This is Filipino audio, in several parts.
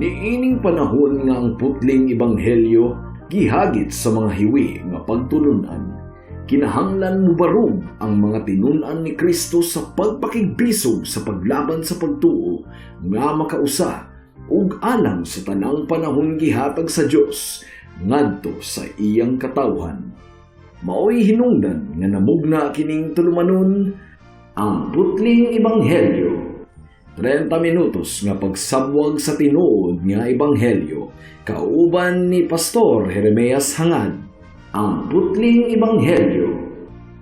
Niining panahon nga ang putling ebanghelyo gihagit sa mga hiwi nga pagtulunan. Kinahanglan mo barog ang mga tinunan ni Kristo sa pagpakigbisog sa paglaban sa pagtuo nga makausa ug alang sa tanang panahon gihatag sa Dios ngadto sa iyang katawhan. Maoy hinungdan nga namugna kining tulumanon ang putling ebanghelyo. 30 minutos nga pagsabwag sa tinuod nga ebanghelyo kauban ni Pastor Jeremias Hangad. Ang putling ebanghelyo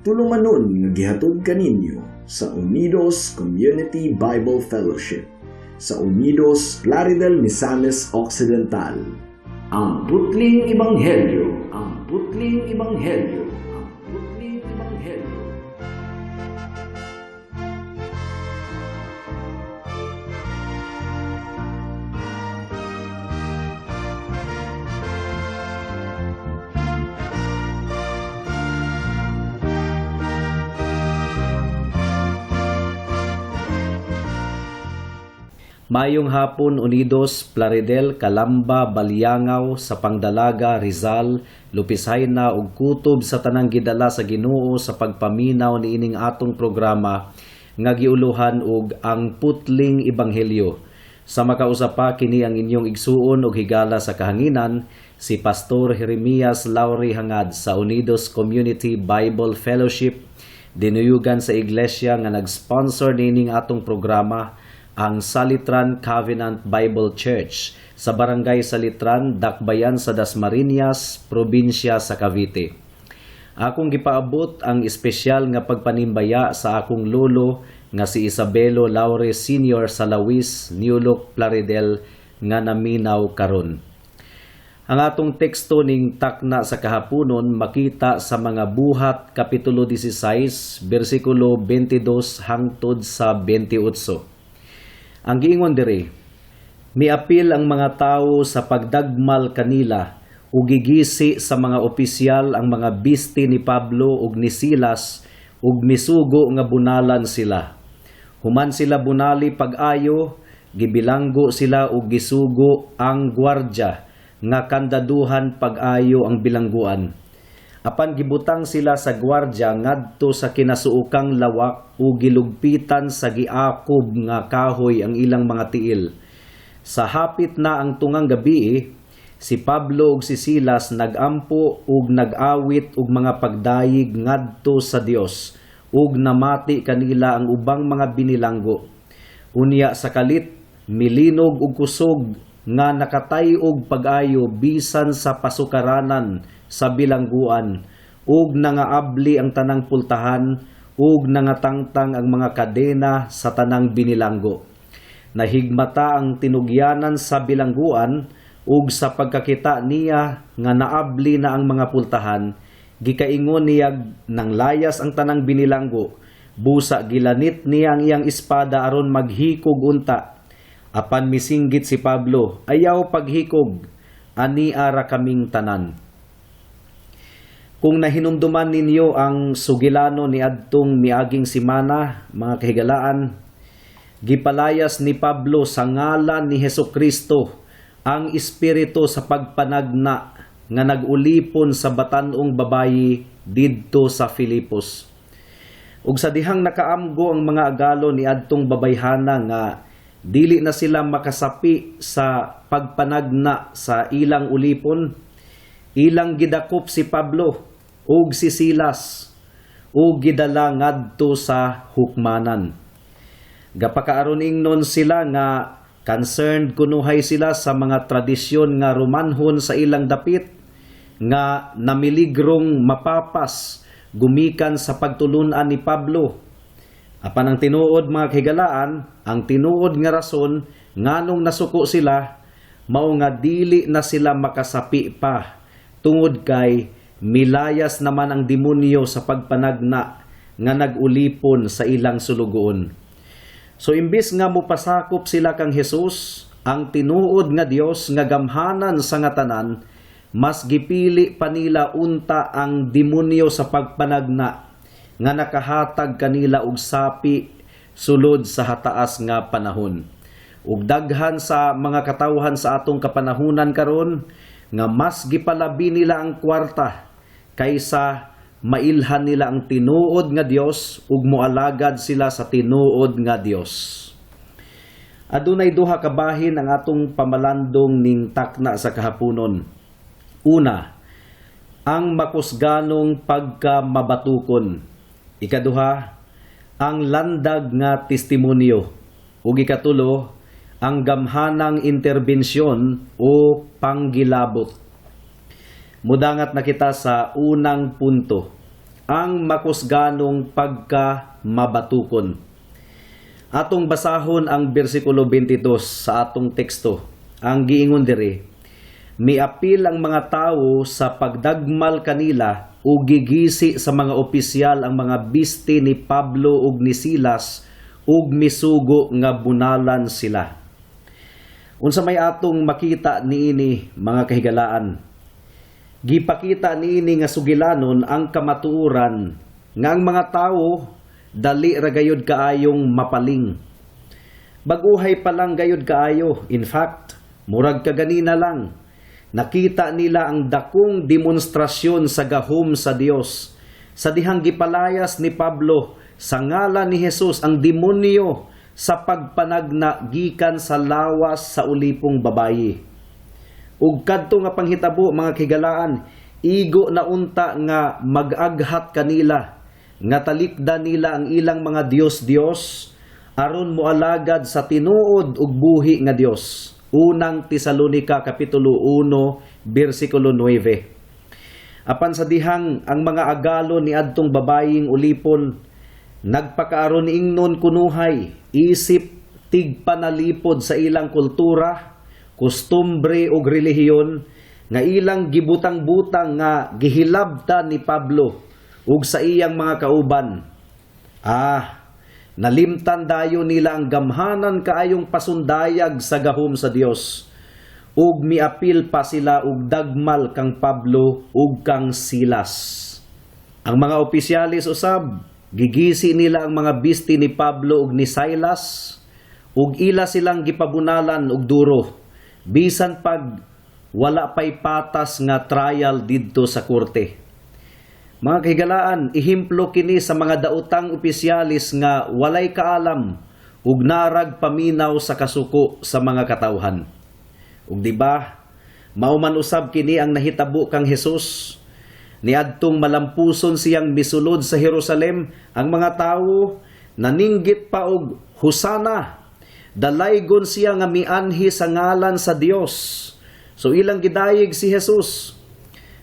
tulumanon nga gihatod kaninyo sa Unidos Community Bible Fellowship sa Unidos Plaridel, Misamis Occidental. Ang putling ebanghelyo, ang putling ebanghelyo, ang putling ebanghelyo. Mayong hapon, Unidos, Plaridel, Calamba, Baliangaw, sa Pangdalaga, Rizal, Lupisayna ug kutob sa tanang gidala sa Ginoo sa pagpaminaw niining atong programa nga giuluhan og ang putling ebanghelyo. Sa makausapa kini ang inyong igsuon og higala sa kahanginan si Pastor Jeremias Lauri Hangad sa Unidos Community Bible Fellowship, dinuyugan sa iglesia nga nag-sponsor niining atong programa, ang Salitran Covenant Bible Church sa Barangay Salitran, Dakbayan sa Dasmariñas, probinsya sa Cavite. Akong gipaabot ang espesyal nga pagpanimbaya sa akong lolo nga si Isabelo Laure Sr. sa Lawis, Niulok, Plaridel nga naminaw karon. Ang atong teksto ning takna sa kahaponon makita sa mga Buhat Kapitulo 16, versikulo 22 hangtod sa 28. Ang giingon diri, miapil ang mga tao sa pagdagmal kanila ug gigisi sa mga opisyal ang mga bisti ni Pablo ug ni Silas ug misugo nga bunalan sila. Human sila bunali pag-ayo, gibilanggo sila ug gisugo ang gwardya nga kandaduhan pag-ayo ang bilangguan. Apan gibutang sila sa gwardya ngadto sa kinasuukang lawak o gilugpitan sa giakob nga kahoy ang ilang mga tiil. Sa hapit na ang tungang gabi, si Pablo ug si Silas nagampo ug nag-awit og mga pagdayig ngadto sa Dios ug namati kanila ang ubang mga binilanggo. Unya sa kalit milinog ug kusog nga nakatay-og pag-ayo bisan sa pasukaranan sa bilangguan ug nangaabli ang tanang pultahan ug nangatangtang ang mga kadena sa tanang binilanggo. Nahigmata ang tinugyanan sa bilangguan ug sa pagkakita niya nga naabli na ang mga pultahan, gikaingon niya nang layas ang tanang binilanggo, busa gilanit niya ang iyang espada aron maghikog unta. Apan misinggit si Pablo, ayaw paghikog, ani ara kaming tanan. Kung nahinumduman ninyo ang sugilano ni adtong miaging simana, mga kahigalaan, gipalayas ni Pablo sa ngalan ni Hesukristo ang espiritu sa pagpanagna nga nagulipon sa batanong babayi didto sa Filipos. Ug sa dihang nakaamgo ang mga agalo ni adtong babayhana nga dili na sila makasapi sa pagpanagna sa ilang ulipon, ilang gidakop si Pablo ug si Silas ug gidala ngadto sa hukmanan. Gapakaaron ingnon sila nga concerned kunuhay sila sa mga tradisyon nga Romanhon sa ilang dapit nga namiligrong mapapas gumikan sa pagtulunan ni Pablo. Apan ang tinuod mga kahigalaan, ang tinuod nga rason nganong nasuko sila mao nga dili na sila makasapi pa tungod kay milayas naman ang demonyo sa pagpanagna nga nagulipon sa ilang sulugoon. So imbis nga mupasakop sila kang Hesus, ang tinuod nga Dios nga gamhanan sa nga tanan, mas gipili pa nila unta ang demonyo sa pagpanagna nga nakahatag kanila og sapi sulod sa hataas nga panahon. ug daghan sa mga katawhan sa atong kapanahunan karon nga mas gipalabi nila ang kwarta kaysa mailhan nila ang tinuod nga Dios ug moalagad sila sa tinuod nga Dios. Adunay duha ka bahin ang atong pamalandong ning takna sa kahaponon. Una, ang makusganong pagkamabatukon. Ikaduha, ang landag nga testimonyo. Ug ikatulo, ang gamhanang interbensyon o panggilabot. Mudangat na kita sa unang punto, ang makusganong pagkamabatukon. Atong basahon ang bersikulo 22 sa atong teksto. Ang giingon diri, miapil ang mga tawo sa pagdagmal kanila o gigisi sa mga opisyal ang mga biste ni Pablo ug ni Silas ug misugo nga bunalan sila. Unsa may atong makita niini mga kahigalaan? Gipakita niini nga sugilanon ang kamatuoran nga ang mga tawo dali ra gayud kaayong mapaling. Baguhay pa lang gayud kaayo. In fact, murag kaganina lang. Nakita nila ang dakong demonstrasyon sa gahom sa Dios. Sa dihang gipalayas ni Pablo sa ngalan ni Jesus ang demonyo sa pagpanagna gikan sa lawas sa ulipong babayi. Ug kadto nga panghitabo mga kigalaan, igo na unta nga mag-aghat kanila nga talikdan nila ang ilang mga Dios aron moalagad sa tinuod ug buhi nga Dios. Unang Tesalonica kapitulo 1 bersikulo 9. Apan sa dihang ang mga agalo ni adtong babaying ulipon nagpakaaron ingnon kunuhay isip tigpanalipod sa ilang kultura, kostumbre ug relihiyon nga ilang gibutang-butang nga gihilabtan ni Pablo ug sa iyang mga kauban. Nalimtan dayo nila ang gamhanan kaayong pasundayag sa gahom sa Dios. Ug miapil pa sila ug dagmal kang Pablo ug kang Silas. Ang mga opisyalis usab, gigisi nila ang mga bisti ni Pablo ug ni Silas ug ila silang gipabunalan og duro. Bisan pag wala pay patas nga trial didto sa korte. Mga kahigalaan, ihimplo kini sa mga daotang opisyalis nga walay kaalam ug narag paminaw sa kasuko sa mga katawhan. Ug di ba, mao man usab kini ang nahitabo kang Hesus. Niadtong malampuson siyang misulod sa Jerusalem, ang mga tawo naninggit pa og Hosana. Dalaygon siya nga mianhi sa ngalan sa Dios. So ilang gidayeg si Jesus.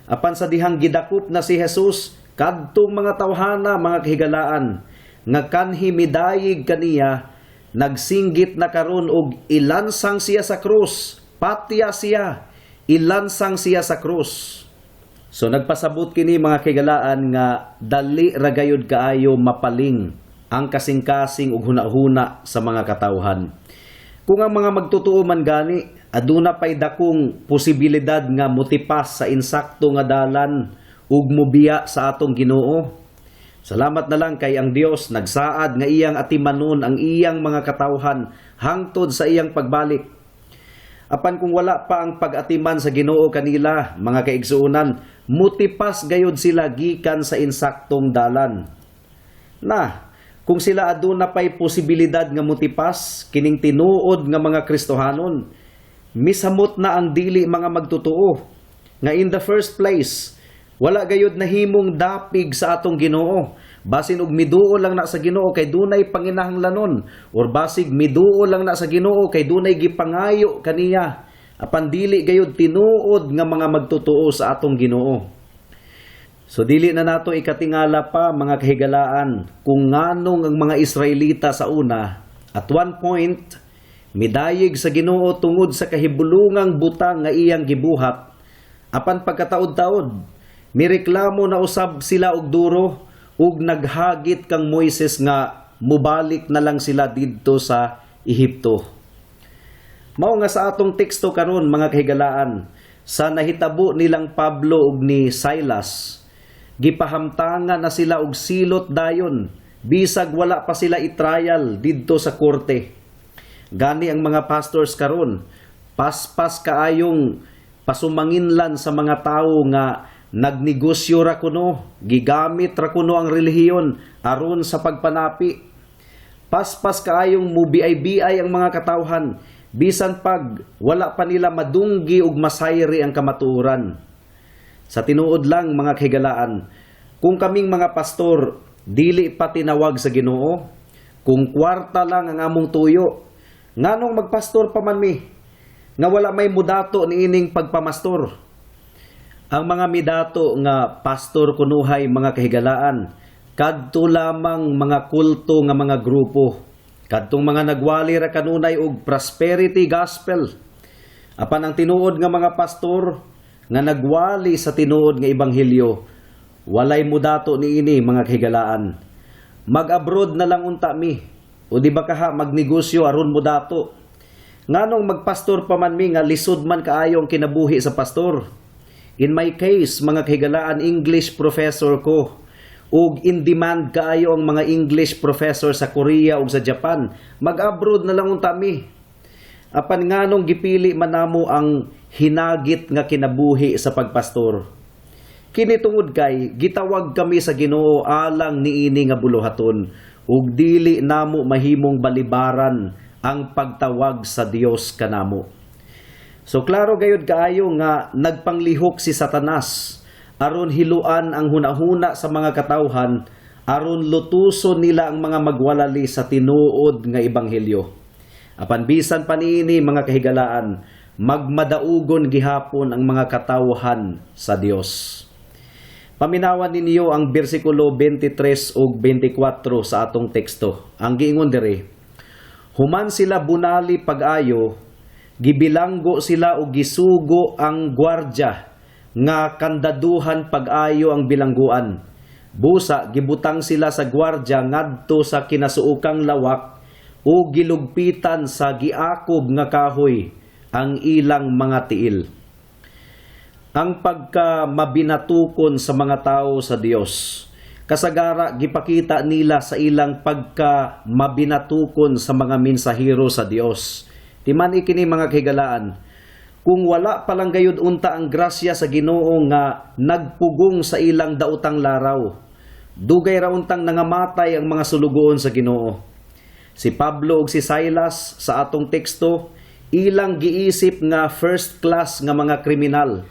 Apan sa dihang gidakop na si Jesus, kadtong mga tawhana, mga kahigalaan, nga kanhi midayig kaniya, nagsinggit na karon og ilansang siya sa krus, patya siya, ilansang siya sa krus. So nagpasabot kini mga kahigalaan nga dali ragayod kaayo mapaling ang kasing-kasing ug huna-huna sa mga katawhan. Kung ang mga magtutuo man gani, aduna pay dakong posibilidad nga motipas sa insakto nga dalan ug mobiya sa atong Ginoo. Salamat na lang kay ang Dios nagsaad nga iyang atimanon ang iyang mga katawhan hangtod sa iyang pagbalik. Apan kung wala pa ang pag-atiman sa Ginoo kanila, mga kaigsuunan, motipas gayud sila gikan sa insaktong dalan. Kung sila aduna pay posibilidad nga motipas kining tinuod nga mga Kristohanon, misamot na ang dili mga magtutuo nga in the first place wala gayud nahimong dapig sa atong Ginoo. Basin og miduol lang na sa Ginoo kay dunay panginahanglanon, or basig miduol lang na sa Ginoo kay dunay gipangayo kaniya, apan dili gayud tinuod nga mga magtutuo sa atong Ginoo. So dili na nato ikatingala pa mga kahigalaan kung nganong ang mga Israelita sa una at one point midayig sa Ginoo tungod sa kahibulungang butang nga iyang gibuhat. Apan pagkataod-taod mireklamo na usab sila og duro ug naghagit kang Moises nga mubalik na lang sila didto sa Ehipto. Mao nga sa atong teksto karon mga kahigalaan, sa nahitabo nilang Pablo ug ni Silas, gipahamtangan na sila og silot dayon bisag wala pa sila i-trial didto sa korte. Gani ang mga pastors karon, paspas kaayong pasumanginlan sa mga tao nga nagnegosyo ra kuno, gigamit ra kuno ang relihiyon aron sa pagpanapi. Paspas kaayong mubiay-biay ang mga katawhan, bisan pag wala pa nila madunggi ug masayri ang kamatuoran. Sa tinuod lang mga kahigalaan, kung kaming mga pastor dili pa tinawag sa Ginoo, kung kwarta lang ang among tuyo, nganong magpastor pa man mi nga wala may mudato niining pagpamastor? Ang mga midato nga pastor kunuhay mga kahigalaan, kadto lamang mga kulto nga mga grupo, kadtong mga nagwali ra kanunay og prosperity gospel. Apan ang tinuod nga mga pastor nga nagwali sa tinuod nga ebanghelyo, walay mudato niini mga kahigalaan. Mag-abroad na lang unta mi, o di ba kaha magnegosyo aron mudato? Nganong magpastor pa man mi nga lisod man kaayo ang kinabuhi sa pastor? In my case, mga kahigalaan, English professor ko. Ug in demand kaayo ang mga English professor sa Korea ug sa Japan. Mag-abroad na lang unta mi. Apan nganong gipili man namo ang hinagit nga kinabuhi sa pagpastor? Kini tungod kay gitawag kami sa Ginoo alang niini nga buluhaton ug dili namo mahimong balibaran ang pagtawag sa Dios kanamo. So klaro gayud kaayo nga nagpanglihok si Satanas aron hiluan ang hunahuna sa mga katawhan aron lutuson nila ang mga magwalali sa tinuod nga ebanghelyo. Apan bisan pa niini mga kahigalaan, magmadaugon gihapon ang mga katawhan sa Dios. Paminawan ninyo ang bersikulo 23 ug 24 sa atong teksto. Ang giingon diri, human sila bunali pag-ayo, gibilanggo sila og gisugo ang gwardya nga kandaduhan pag-ayo ang bilangguan. Busa gibutang sila sa gwardya ngadto sa kinasuukang lawak o gilugpitan sa giakob nga kahoy ang ilang mga tiil. Ang pagka mabinatukon sa mga tao sa Dios, kasagara gipakita nila sa ilang pagka mabinatukon sa mga mensahero sa Dios. Timan ikini mga kahigalaan, kung wala palang gayud unta ang grasya sa Ginoo nga nagpugong sa ilang daotang laraw, dugay ra untang nangamatay ang mga sulugoon sa Ginoo. Si Pablo ug si Silas sa atong teksto, ilang giisip nga first class nga mga kriminal.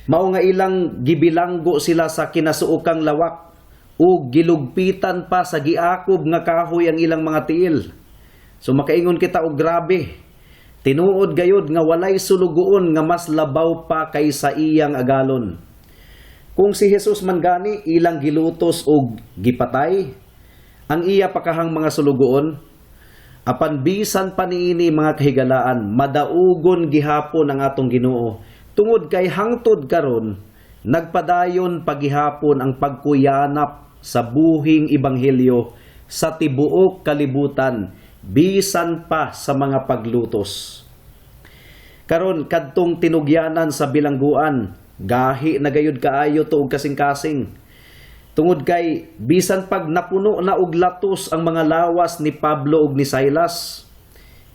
Mao nga ilang gibilanggo sila sa kinasuokang lawak ug gilugpitan pa sa giakob nga kahoy ang ilang mga tiil. So makaingon kita og grabe. Tinuod gayud nga walay sulugoon nga mas labaw pa kaysa iyang agalon. Kung si Jesus man gani ilang gilutos og gipatay, ang iya pakahang mga sulugoon, apan bisan pa niini mga kahigalaan, madaugon gihapon ang atong Ginoo. Tungod kay hangtod karon, nagpadayon pagihapon ang pagkuyanap sa buhing ebanghelyo sa tibuok kalibutan, bisan pa sa mga paglutos. Karon kadtong tinugyanan sa bilangguan, gahi na gayud kaayo tuog kasing-kasing. Tungod kay bisan pag napuno na og latos ang mga lawas ni Pablo ug ni Silas,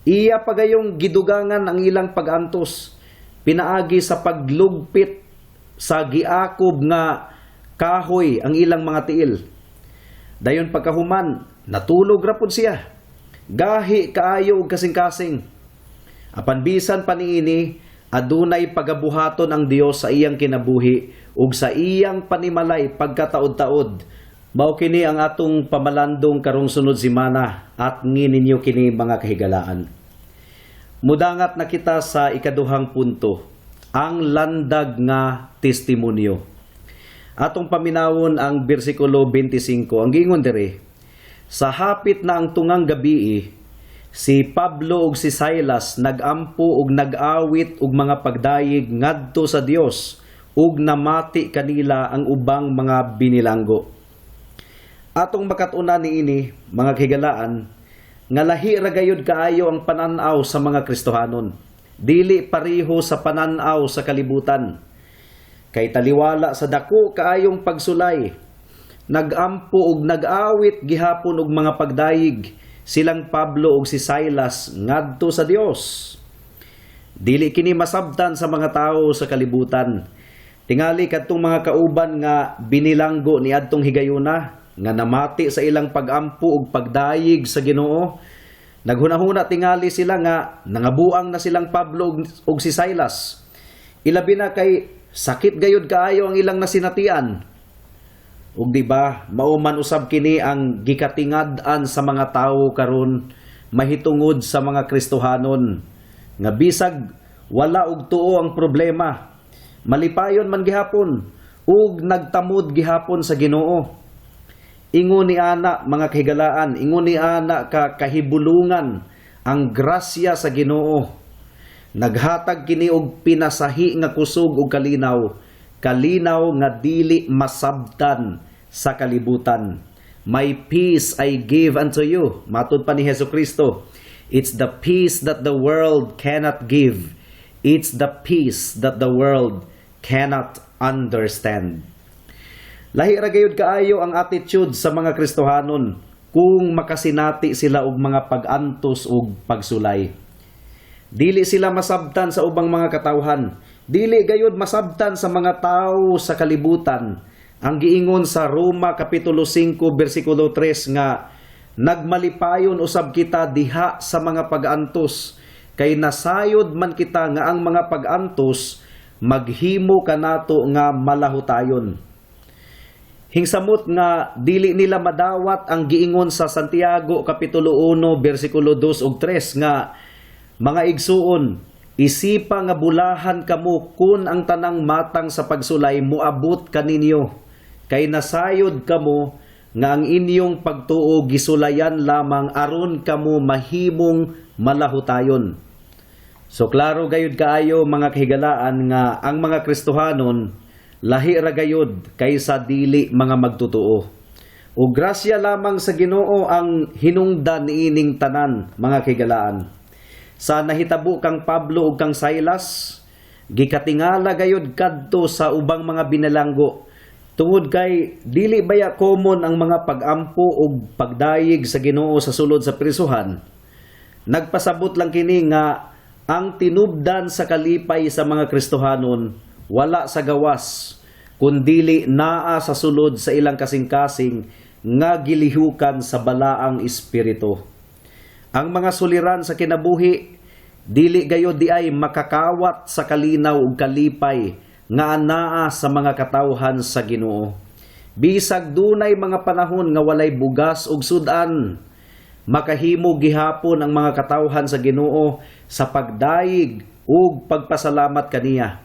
iya pagayong gidugangan ang ilang pagantos, pinaagi sa paglugpit sa giakob nga kahoy ang ilang mga tiil. Dayon pagkahuman, natulog ra pud siya. Gahi kaayo og kasing-kasing. Apan bisan pa niini, adunay pagabuhaton ang Dios sa iyang kinabuhi ug sa iyang panimalay pagkataod-taod. Mao kini ang atong pamalandong karong sunod semana at ngininyo kini mga kahigalaan. Mudangat na kita sa ikaduhang punto, ang landag nga testimonyo. Atong paminawon ang bersikulo 25. Ang giingon diri, sa hapit na ang tungang gabii, si Pablo ug si Silas nagampo ug nag-awit ug mga pagdayeg ngadto sa Dios ug namati kanila ang ubang mga binilanggo. Atong makatuna niini mga kahigalaan, nga lahi ra gayud kaayo ang pananaw sa mga Kristohanon. Dili pareho sa pananaw sa kalibutan. Kay taliwala sa dako kaayong pagsulay, nagampo ug nag-awit gihapon og mga pagdayeg silang Pablo ug si Silas ngadto sa Dios. Dili kini masabtan sa mga tawo sa kalibutan. Tingali kadtong mga kauban nga binilanggo ni adtong higayuna nga namati sa ilang pagampo ug pagdayig sa Ginoo. Naghunahuna tingali sila nga nangabuang na silang Pablo ug si Silas. Ilabi na kay sakit gayud kaayo ang ilang nasinatian. Ug di ba, mauman usab kini ang gikatingad-an sa mga tawo karon mahitungod sa mga Kristohanon nga bisag wala og tuo ang problema, malipayon man gihapon ug nagtamod gihapon sa Ginoo. Ingon ni ana mga kahigalaan, ingon ni ana ka kahibulungan ang grasya sa Ginoo. Naghatag kini og pinasahi nga kusog ug kalinaw nga dili masabtan sa kalibutan. My peace I give unto you. Matud pa ni Hesukristo, it's the peace that the world cannot give. It's the peace that the world cannot understand. Lahi ra gayud kaayo ang attitude sa mga Kristohanon kung makasinati sila og mga pag-antos ug pagsulay. Dili sila masabtan sa ubang mga katawhan. Dili gayud masabtan sa mga tao sa kalibutan. Ang giingon sa Roma Kapitulo 5 versikulo 3 nga nagmalipayon usab kita diha sa mga pag-antos kay nasayod man kita nga ang mga pag-antos maghimo kanato nga malahutayon. Hingsamot nga dili nila madawat ang giingon sa Santiago Kapitulo 1 versikulo 2 ug 3 nga mga igsuon, isipa nga bulahan kamo kun ang tanang matang sa pagsulay moabot kaninyo, kay nasayod kamo nga ang inyong pagtuo gisulayan lamang aron kamo mahimong malahutayon. So klaro gayud kaayo mga kahigalaan nga ang mga Kristohanon lahi ra gayud kaysa dili mga magtutuo. O grasya lamang sa Ginoo ang hinungdan niining tanan mga kahigalaan. Sa nahitabo kang Pablo ug kang Silas, gikatingala gayud kadto sa ubang mga binalanggo tungod kay dili baya common ang mga pagampo ug pagdayig sa Ginoo sa sulod sa prisuhan. Nagpasabot lang kini nga ang tinubdan sa kalipay sa mga Kristohanon wala sa gawas kundili naa sa sulod sa ilang kasing-kasing nga gilihukan sa balaang espiritu. Ang mga suliran sa kinabuhi dili gayud di ay makakawat sa kalinaw ug kalipay nga anaa sa mga katawhan sa Ginoo. Bisag dunay mga panahon nga walay bugas ug sudan, makahimo gihapon ang mga katawhan sa Ginoo sa pagdayig ug pagpasalamat kaniya.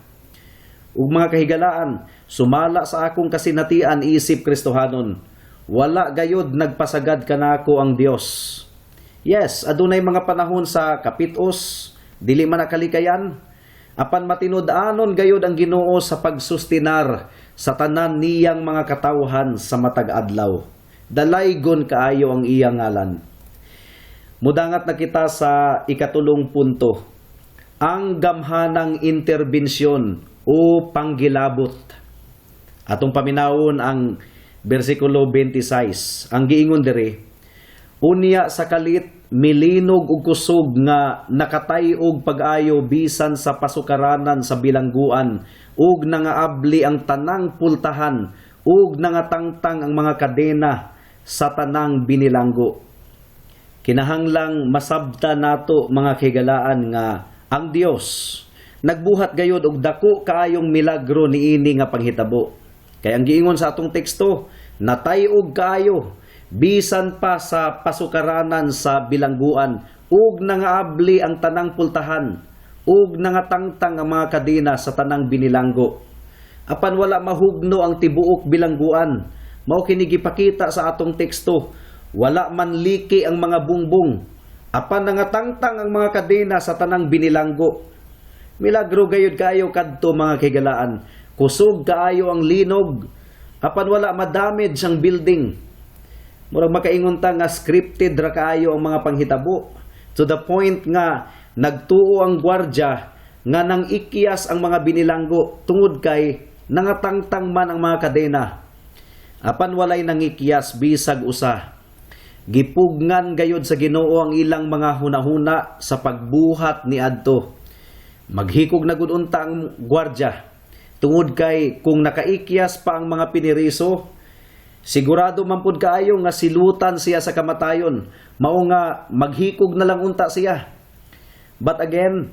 Ug mga kahigalaan, sumala sa akong kasinatian isip Kristohanon, wala gayud nagpasagad kanako ang Dios. Yes, adunay mga panahon sa kapitos, dili man nakalikayan, apan matinud-anon gayud ang Ginoo sa pagsustinar sa tanan niyang mga katawhan sa matag adlaw. Dalaygon kaayo ang iyang ngalan. Mudangat na kita sa ikatulong punto, ang gamhanang interbensyon o panggilabot. Atong paminawon ang versikulo 26. Ang giingon diri, unya sa kalit milinog ug kusog nga nakatay og pag-ayo bisan sa pasukaranan sa bilangguan ug nangaabli ang tanang pultahan ug nangatangtang ang mga kadena sa tanang binilanggo. Kinahanglang masabta nato mga kahigalaan nga ang Dios nagbuhat gayud og dako kaayong milagro niini nga panghitabo. Kay ang giingon sa atong teksto, natay-og kaayo bisan pa sa pasukaranan sa bilangguan ug nangaabli ang tanang pultahan ug nangatangtang ang mga kadena sa tanang binilanggo. Apan wala mahugno ang tibuok bilangguan, mao kini gipakita sa atong teksto, wala man liki ang mga bungbong, apan nangatangtang ang mga kadena sa tanang binilanggo. Milagro gayud kaayo kadto mga kahigalaan, kusog kaayo ang linog, apan wala madamage ang building. Murag makaingon ta nga scripted ra kaayo ang mga panghitabo to the point nga nagtuo ang gwardya nga nang ikyas ang mga binilanggo tungod kay nangatangtang man ang mga kadena. Apan walay nangikyas bisag usa. Gipugngan gayod sa Ginoo ang ilang mga hunahuna sa pagbuhat ni adto. Maghikog na gud unta ang gwardya. Tungod kay kung nakaikyas pa ang mga piniriso, sigurado man pud kaayo nga silutan siya sa kamatayon. Mao nga maghikog na lang unta siya. But again,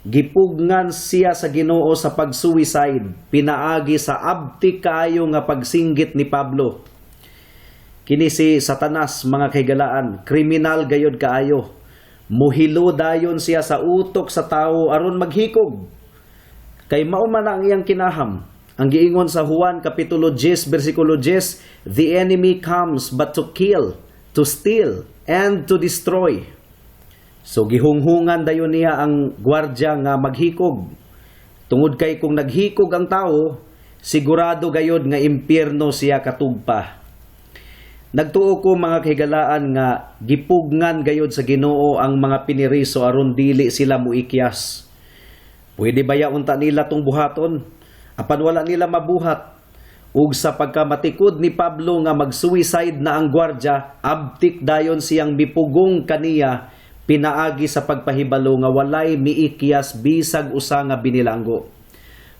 gipugngan siya sa Ginoo sa pag-suicide, pinaagi sa abtik kaayo nga pagsinggit ni Pablo. Kini si Satanas, mga kaigalaan, kriminal gayod kaayo. Muhilo dayon siya sa utok sa tao aron maghikog. Kay mao man ang iyang kinaham. Ang giingon sa Juan kapitulo 10 bersikulo 10, "The enemy comes but to kill, to steal, and to destroy." So gihunghungan dayon niya ang gwardya nga maghikog. Tungod kay kung naghikog ang tao, sigurado gayod nga impyerno siya katugpa. Nagtuo ko, mga kahigalaan, nga gipugngan gayod sa Ginoo ang mga piniriso aron dili sila muikyas. Pwede baya unta nila tong buhaton apan wala nila mabuhat? Ug sa pagkamatikod ni Pablo nga mag-suicide na ang gwardya, abtik dayon siyang mipugong kaniya pinaagi sa pagpahibalo nga walay miikyas bisag usa nga binilanggo.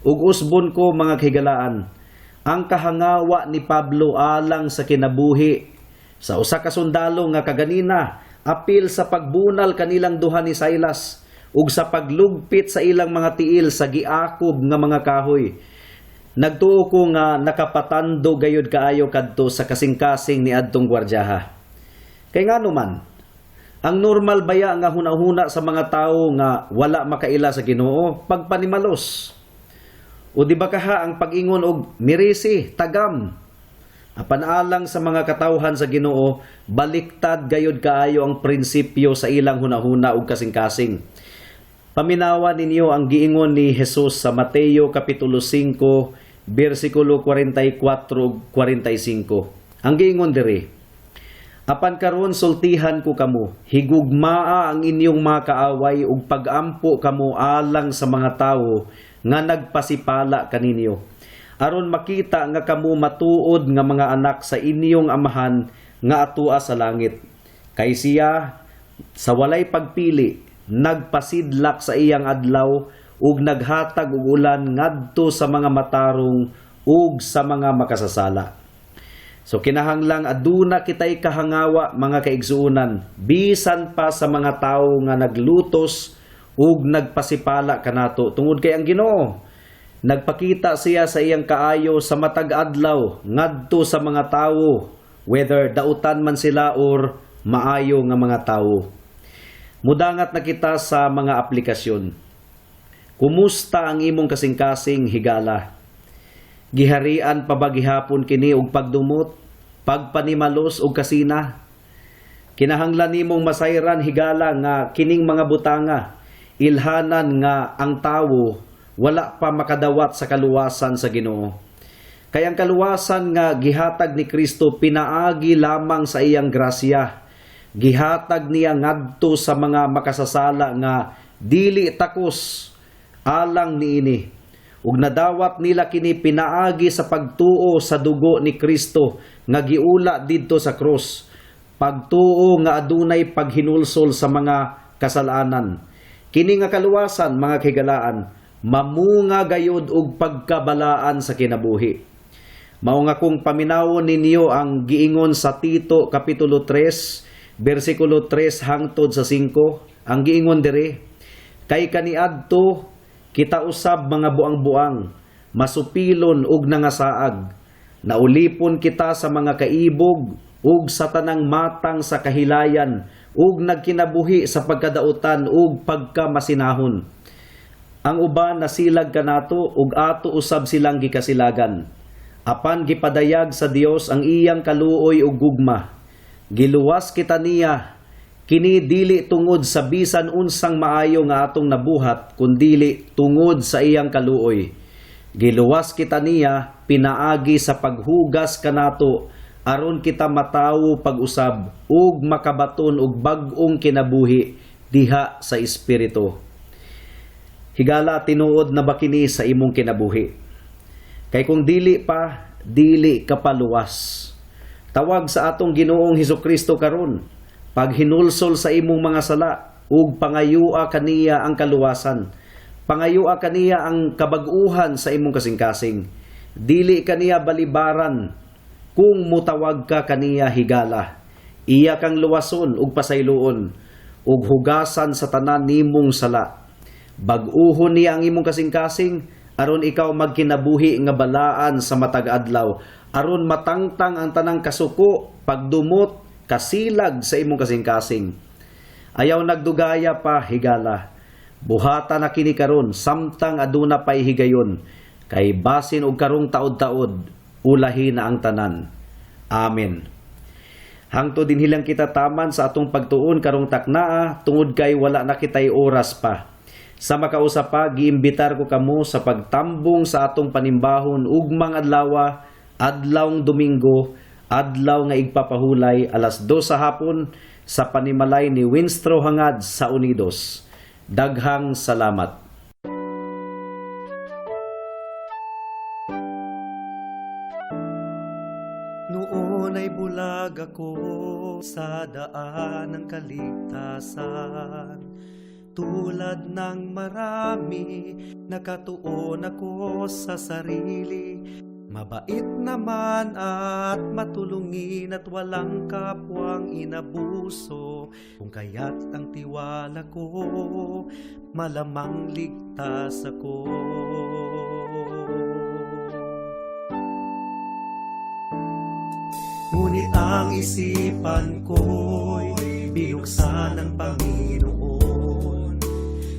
Ug usbon ko, mga kahigalaan, ang kahangawa ni Pablo alang sa kinabuhi sa usa ka sundalo nga kaganina apil sa pagbunal kanilang duha ni Silas ug sa paglugpit sa ilang mga tiil sa giakob nga mga kahoy. Nagtuo ko nga nakapatando gayud kaayo kadto sa kasing-kasing ni adtong gwardyaha. Kay ngano man, ang normal baya nga hunahuna sa mga tawo nga wala makaila sa Ginoo pagpanimalos. O di ba kaha ang pag-ingon og mirisi, tagam. Apan alang sa mga katawhan sa Ginoo, baliktad gayud kaayo ang prinsipyo sa ilang hunahuna ug kasing-kasing. Paminawa ninyo ang giingon ni Jesus sa Mateo kapitulo 5, bersikulo 44 ug 45. Ang giingon diri, "Apan karon sultihan ko kamo, higugmaa ang inyong mga kaaway ug pag-ampo kamo alang sa mga tawo nga nagpasipala kaninyo, aron makita nga kamo matuod nga mga anak sa inyong amahan nga atua sa langit. Kay siya sa walay pagpili nagpasidlak sa iyang adlaw ug naghatag og ulan ngadto sa mga matarong ug sa mga makasasala." So kinahanglang aduna kitay kahangawa, mga kaigsuonan, bisan pa sa mga tawo nga naglutos ug nagpasipala kanato. Tungod kay ang Ginoo nagpakita siya sa iyang kaayo sa matag adlaw ngadto sa mga tawo, whether dautan man sila or maayo nga mga tawo. Mudangat na kita sa mga aplikasyon. Kumusta ang imong kasing-kasing higala? Giharian pa ba gihapon kini og pagdumot, pagpanimalos og kasina? Kinahanglan nimong masayran higala nga kining mga butanga, ilhanan nga ang tawo wala pa makadawat sa kaluwasan sa Ginoo. Kay ang kaluwasan nga gihatag ni Kristo pinaagi lamang sa iyang grasya. Gihatag niya ngadto sa mga makasasala nga dili takos alang niini. Ug nadawat nila kini pinaagi sa pagtuo sa dugo ni Kristo nga giula didto sa krus. Pagtuo nga adunay paghinulsol sa mga kasalanan. Kini nga kaluwasan, mga kahigalaan, mamunga gayud og pagkabalaan sa kinabuhi. Mao nga kung paminawon ninyo ang giingon sa Tito kapitulo 3 bersikulo 3 hangtod sa 5, ang giingon diri, "Kay kaniadto kita usab mga buang-buang, masupilon ug nangasaag, naulipon kita sa mga kaibog ug sa tanang matang sa kahilayan ug nagkinabuhi sa pagkadautan ug pagkamasinahon. Ang uban nasilag kanato ug ato usab silang gikasilagan. Apan gipadayag sa Dios ang iyang kaluoy ug gugma. Giluwas kita niya, kini dili tungod sa bisan unsang maayo nga atong nabuhat, kundili tungod sa iyang kaluoy. Giluwas kita niya, pinaagi sa paghugas kanato, aron kita matawo pag-usab, ug makabaton og bag-ong kinabuhi diha sa Espiritu." Higala, tinuod na ba kini sa imong kinabuhi? Kay kung dili pa, dili ka paluwas. Tawag sa atong Ginoong Hesukristo karon, paghinulsol sa imong mga sala, ug pangayua kaniya ang kaluwasan. Pangayua kaniya ang kabag-uhan sa imong kasing-kasing. Dili kaniya balibaran kung mutawag ka kaniya higala. Iya kang luwason ug pasayloon, ug hugasan sa tanan nimong sala. Bag-uhon niya ang imong kasing-kasing, aron ikaw magkinabuhi nga balaan sa matag adlaw, aron matangtang ang tanang kasuko, pagdumot, kasilag sa imong kasing-kasing. Ayaw nagdugaya pa higala. Buhata na kini karon samtang aduna pay higayon, kay basin og karong taod-taod, ulahi na ang tanan. Amen. Hangtod dinhilang kita taman sa atong pagtuon karong taknaa, tungod kay wala na kitay oras pa. Sa makausap pa, giimbitar ko kamo sa pagtambong sa atong panimbahon ugmang adlaw, adlawng Domingo, adlaw nga igpapahulay alas 2 sa hapon sa panimalay ni Winstro hangad sa Unidos. Daghang salamat. Noon ay bulag ako sa daan ng kaligtasan. Tulad ng marami, nakatuon ako sa sarili. Mabait naman at matulungin at walang kapwang inabuso. Kung kaya't ang tiwala ko, malamang ligtas ako. Ngunit ang isipan ko'y binuksan ng Panginoon.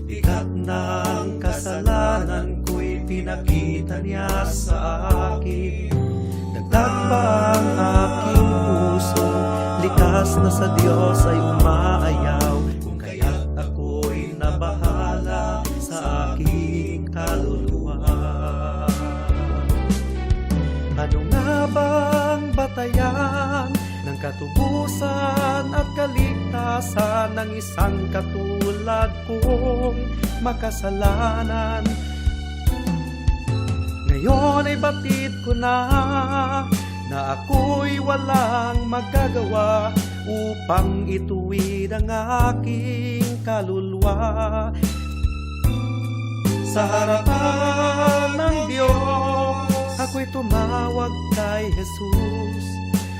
Bigat ng kasalanan ko'y pinakita niya sa akin. Dagdag pa ang aking puso, likas na sa Diyos ay umaayaw. Kung kaya't ako'y nabahala sa aking kaluluwa. Ano nga bang batayan ng katubusan at kaligtasan ng isang katulad kong makasalanan? Ngayon ay batid ko na ako'y walang magagawa upang ituwid ang aking kaluluwa. Sa harapan ng Diyos, ako'y tumawag kay Jesus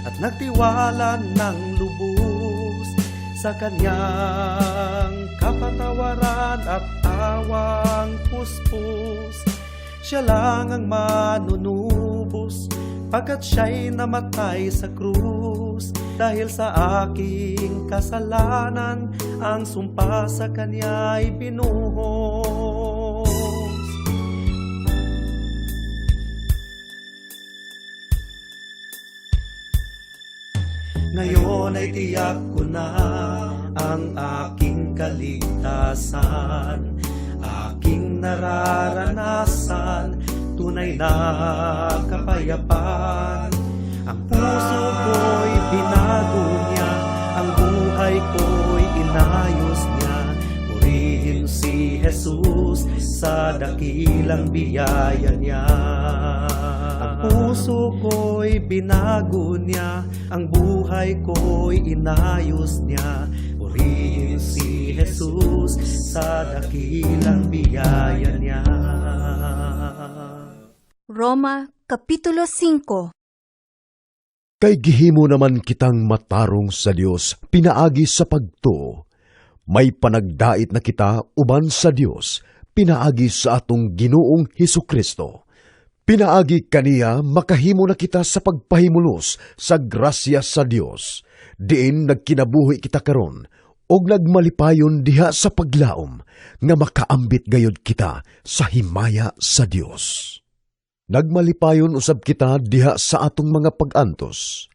at nagtiwala ng lubos sa Kanyang kapatawaran at awang puspos. Siya lang ang manunubos pagkat siya'y namatay sa krus. Dahil sa aking kasalanan, ang sumpa sa Kanya'y binuhos. Ngayon ay tiyak ko na ang aking kaligtasan, aking nararanasan, tunay na kapayapaan. Ang puso ko'y binago niya, ang buhay ko'y inayos niya. Purihin si Jesus sa dakilang biyaya niya. Ang puso ko'y binago niya, ang buhay ko'y inayos niya. Purihin si Jesus sa dakilang biyaya niya. Roma Kapitulo 5. Kay gihimo naman kitang matarong sa Dios, pinaagi sa pagtuo. May panagdait na kita uban sa Dios, pinaagi sa atong Ginoong Hesukristo. Pinaagi kaniya makahimo na kita sa pagpahimulos sa grasya sa Dios. Diin nagkinabuhi kita karon, og nagmalipayon diha sa paglaom, nga makaambit gayod kita sa himaya sa Dios. Nagmalipayon usab kita diha sa atong mga pag-antos,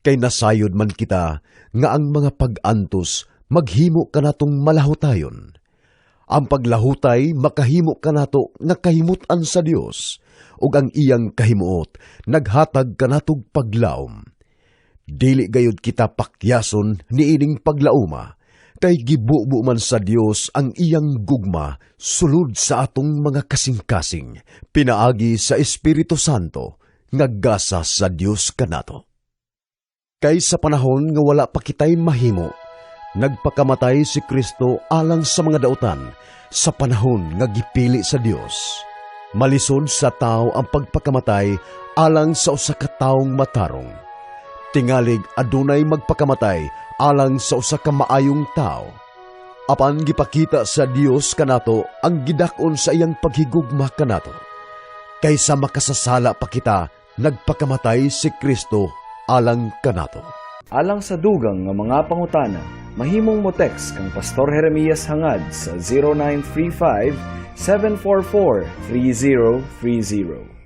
kay nasayod man kita nga ang mga pag-antos maghimo kanatong malahutayon. Ang paglahutay makahimo kanato nga kahimutan sa Dios, ug ang iyang kahimuot naghatag kanatog paglaom. Dili gayud kita pakyason niining paglauma, kay gibubo man sa Dios ang iyang gugma sulod sa atong mga kasing-kasing, pinaagi sa Espiritu Santo, nga gasa sa Dios kanato. Kay sa panahon nga wala pa kitay mahimo, nagpakamatay si Kristo alang sa mga dautan sa panahon nga gipili sa Dios. Malisod sa tao ang pagpakamatay alang sa usa ka taong matarong. Tingalig adunay magpakamatay alang sa usa ka maayong tao. Apan gipakita sa Dios kanato ang gidakon sa iyang paghigugma kanato. Kaysa makasasala pa kita, nagpakamatay si Kristo alang kanato. Alang sa dugang nga mga pangutana, mahimong mo text kang Pastor Jeremias hangad sa 0935 744 3030.